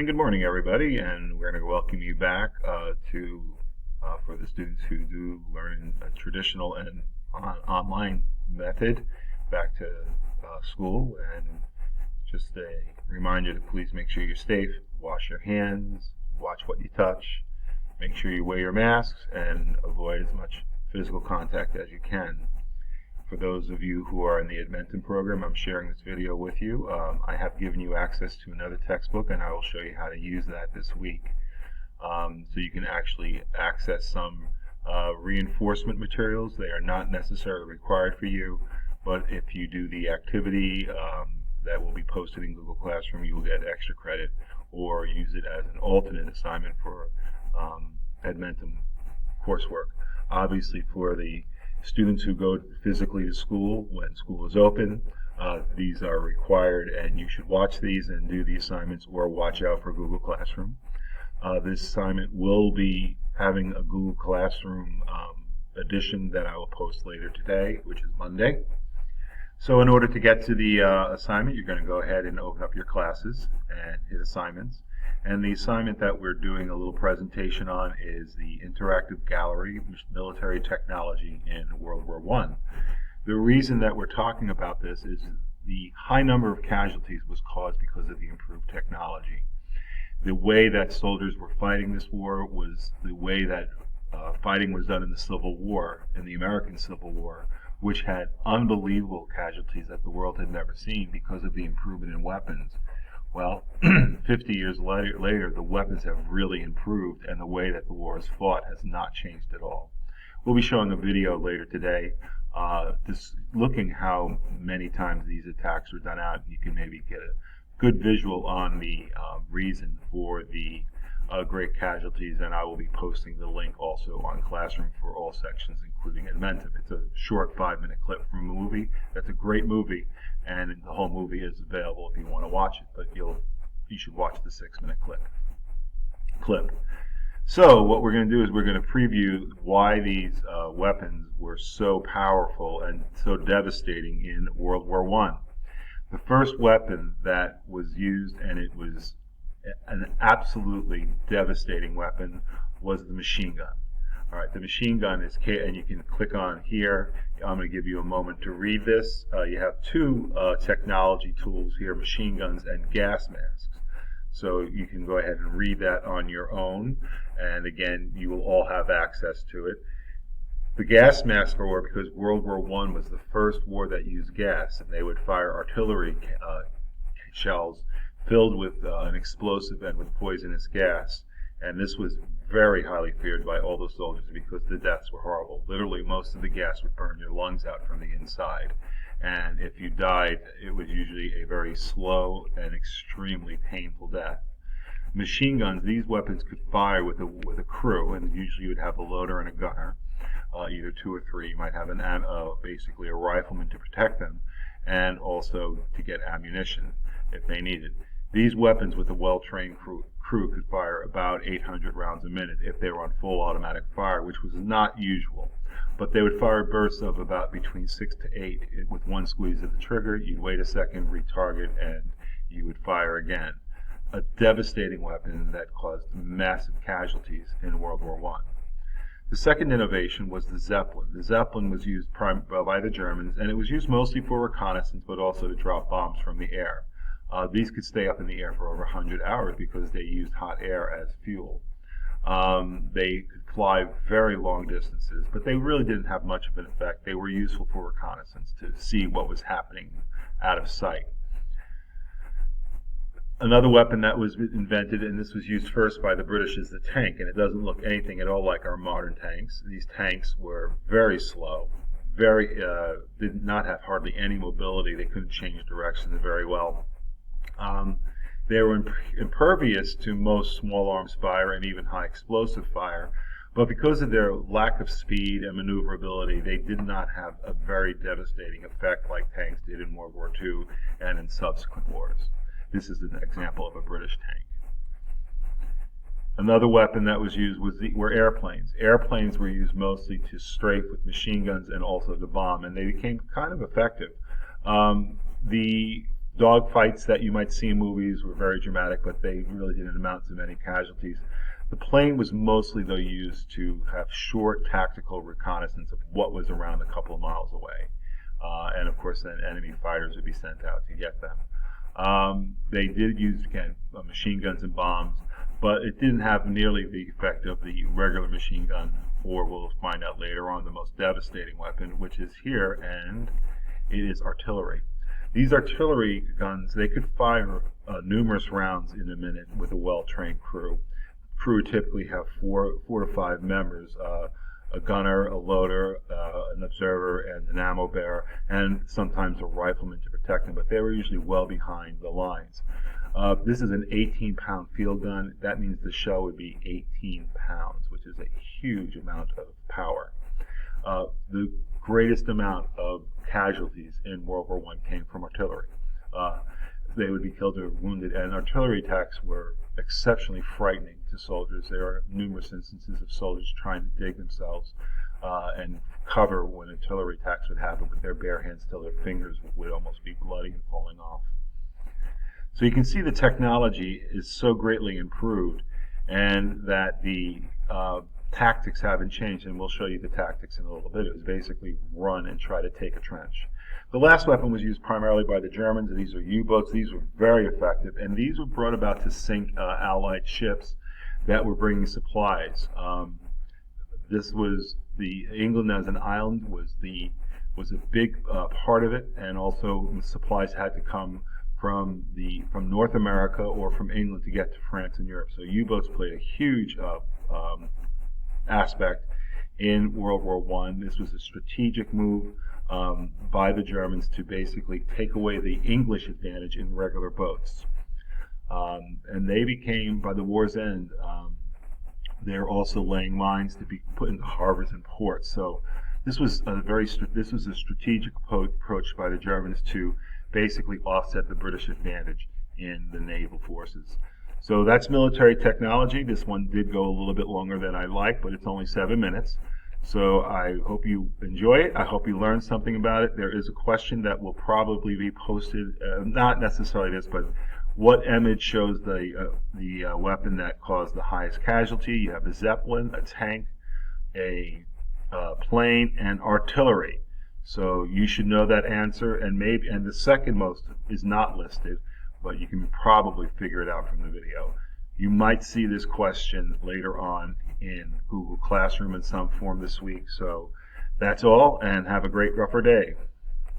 And good morning, everybody, and we're going to welcome you back for the students who do learn a traditional and online method back to school. And just a reminder to please make sure you're safe, wash your hands, watch what you touch, make sure you wear your masks, and avoid as much physical contact as you can. For those of you who are in the Edmentum program, I'm sharing this video with you. I have given you access to another textbook, and I will show you how to use that this week. So you can actually access some reinforcement materials. They are not necessarily required for you, but if you do the activity that will be posted in Google Classroom, you will get extra credit, or use it as an alternate assignment for Edmentum coursework. Obviously, for the students who go physically to school when school is open, these are required, and you should watch these and do the assignments or watch out for Google Classroom. This assignment will be having a Google Classroom edition that I will post later today, which is Monday. So in order to get to the assignment, you're going to go ahead and open up your classes and hit assignments. And the assignment that we're doing a little presentation on is the Interactive Gallery, Military Technology in World War I. The reason that we're talking about this is the high number of casualties was caused because of the improved technology. The way that soldiers were fighting this war was the way that fighting was done in the Civil War, in the American Civil War, which had unbelievable casualties that the world had never seen because of the improvement in weapons. Well, 50 years later, the weapons have really improved, and the way that the war is fought has not changed at all. We'll be showing a video later today just looking how many times these attacks were done out. You can maybe get a good visual on the reason for the great casualties, and I will be posting the link also on Classroom for all sections, including Edmentum. It's a short 5-minute clip from a movie. That's a great movie, and the whole movie is available if you want to watch it, but you should watch the 6-minute clip. So what we're going to do is we're going to preview why these weapons were so powerful and so devastating in World War I. The first weapon that was used, and it was an absolutely devastating weapon, was the machine gun. All right, the machine gun is, and you can click on here. I'm going to give you a moment to read this. You have two technology tools here, machine guns and gas masks. So you can go ahead and read that on your own, and again, you will all have access to it. The gas masks were because World War I was the first war that used gas, and they would fire artillery shells filled with an explosive and with poisonous gas. And this was very highly feared by all the soldiers because the deaths were horrible. Literally, most of the gas would burn your lungs out from the inside. And if you died, it was usually a very slow and extremely painful death. Machine guns, these weapons could fire with a crew, and usually you would have a loader and a gunner, either 2 or 3. You might have basically a rifleman to protect them, and also to get ammunition if they needed. These weapons with a well-trained crew could fire about 800 rounds a minute if they were on full automatic fire, which was not usual. But they would fire bursts of about between 6 to 8 with one squeeze of the trigger. You'd wait a second, retarget, and you would fire again. A devastating weapon that caused massive casualties in World War I. The second innovation was the Zeppelin. The Zeppelin was used by the Germans, and it was used mostly for reconnaissance, but also to drop bombs from the air. These could stay up in the air for over 100 hours because they used hot air as fuel. They could fly very long distances, but they really didn't have much of an effect. They were useful for reconnaissance to see what was happening out of sight. Another weapon that was invented, and this was used first by the British, is the tank, and it doesn't look anything at all like our modern tanks. These tanks were very slow, did not have hardly any mobility. They couldn't change directions very well. They were impervious to most small arms fire and even high explosive fire, but because of their lack of speed and maneuverability, they did not have a very devastating effect like tanks did in World War II and in subsequent wars. This is an example of a British tank. Another weapon that was used were airplanes. Airplanes were used mostly to strafe with machine guns and also to bomb, and they became kind of effective. The Dog fights that you might see in movies were very dramatic, but they really didn't amount to many casualties. The plane was mostly, though, used to have short tactical reconnaissance of what was around a couple of miles away. And of course, then enemy fighters would be sent out to get them. They did use, again, machine guns and bombs, but it didn't have nearly the effect of the regular machine gun, or we'll find out later on the most devastating weapon, which is here, and it is artillery. These artillery guns, they could fire numerous rounds in a minute with a well-trained crew. Crew would typically have four to five members, a gunner, a loader, an observer, and an ammo bearer, and sometimes a rifleman to protect them, but they were usually well behind the lines. This is an 18-pound field gun. That means the shell would be 18 pounds, which is a huge amount of power. The greatest amount of casualties in World War I came from artillery. They would be killed or wounded, and artillery attacks were exceptionally frightening to soldiers. There are numerous instances of soldiers trying to dig themselves and cover when artillery attacks would happen with their bare hands till their fingers would almost be bloody and falling off. So you can see the technology is so greatly improved, and that the tactics haven't changed, and we'll show you the tactics in a little bit. It was basically run and try to take a trench. The last weapon was used primarily by the Germans, and these are U-boats. These were very effective, and these were brought about to sink Allied ships that were bringing supplies. This was England as an island was a big part of it, and also the supplies had to come from North America or from England to get to France and Europe. So U-boats played a huge aspect in World War I. This was a strategic move by the Germans to basically take away the English advantage in regular boats. And they became, by the war's end, they're also laying mines to be put into harbors and ports. So this was a strategic approach by the Germans to basically offset the British advantage in the naval forces. So that's military technology. This one did go a little bit longer than I like, but it's only 7 minutes. So I hope you enjoy it. I hope you learned something about it. There is a question that will probably be posted, not necessarily this, but what image shows the weapon that caused the highest casualty? You have a Zeppelin, a tank, a plane, and artillery. So you should know that answer, and the second most is not listed, but you can probably figure it out from the video. You might see this question later on in Google Classroom in some form this week. So that's all, and have a great rougher day.